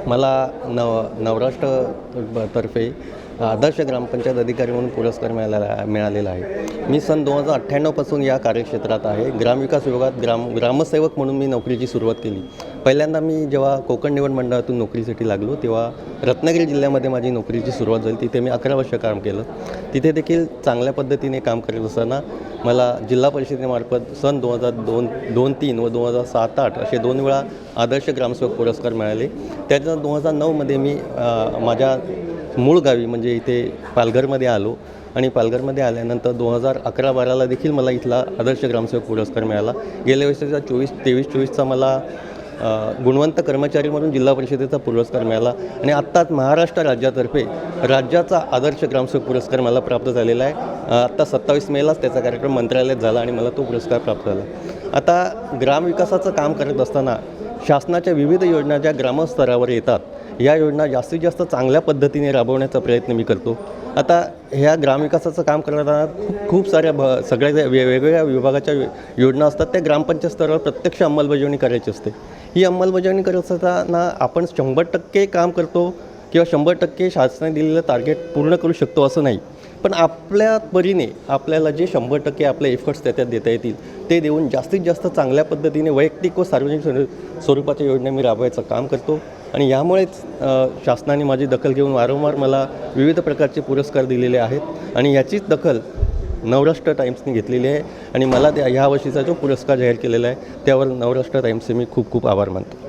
मला नवराष्ट्र तर्फे आदर्श ग्रामपंचायत अधिकारी म्हणून पुरस्कार मिळालेला आहे. मी सन 2098पासून या कार्यक्षेत्रात आहे. ग्रामविकास विभागात ग्रामसेवक म्हणून मी नोकरीची सुरुवात केली. पहिल्यांदा मी जेव्हा कोकण निवड मंडळातून नोकरीसाठी लागलो तेव्हा रत्नागिरी जिल्ह्यामध्ये माझी नोकरीची सुरुवात झाली. तिथे मी 11 वर्ष काम केलं. तिथे देखील चांगल्या पद्धतीने काम करत असताना मला जिल्हा परिषदेमार्फत सन 2002-03 व 2007-08 असे 2 वेळा आदर्श ग्रामसेवक पुरस्कार मिळाले. त्याच्यानंतर 2009मध्ये मी माझ्या मूळ गावी म्हणजे इथे पालघरमध्ये आलो आणि पालघरमध्ये आल्यानंतर 2011-12ला देखील मला इथला आदर्श ग्रामसेवक पुरस्कार मिळाला. गेल्या वर्षीचा 23-24चा मला गुणवंत कर्मचारी म्हणून जिल्हा परिषदेचा पुरस्कार मिळाला आणि आत्ताच महाराष्ट्र राज्यातर्फे राज्याचा आदर्श ग्रामसेवक पुरस्कार मला प्राप्त झालेला आहे. आत्ता 27 मेलाच त्याचा कार्यक्रम मंत्रालयात झाला आणि मला तो पुरस्कार प्राप्त झाला. आता ग्रामविकासाचं काम करत असताना शासनाच्या विविध योजना ज्या ग्रामस्तरावर येतात या योजना जास्तीत जास्त चांगल्या पद्धतीने राबवण्याचा प्रयत्न मी करतो. आता ह्या ग्रामविकासाचं काम करताना खूप साऱ्या सगळ्या वेगवेगळ्या विभागाच्या योजना असतात. त्या ग्रामपंचायत स्तरावर प्रत्यक्ष अंमलबजावणी करायची असते. ही अंमलबजावणी करत असताना आपण 100% काम करतो किंवा 100% शासनाने दिलेलं टार्गेट पूर्ण करू शकतो असं नाही. पण आपल्या परीने आपल्याला जे 100% आपले एफर्ट्स त्याच्यात देता येतील ते देऊन जास्तीत जास्त चांगल्या पद्धतीने वैयक्तिक व सार्वजनिक स्वरूपाच्या योजना मी राबवायचं काम करतो आणि यामुळेच शासनाने माझी दखल घेऊन वारंवार मला विविध प्रकारचे पुरस्कार दिलेले आहेत आणि याचीच दखल नवराष्ट्र टाइम्सने घेतलेली आहे आणि मला ह्या वर्षीचा जो पुरस्कार जाहीर केलेला आहे त्यावर नवराष्ट्र टाइम्सचे मी खूप खूप आभार मानतो.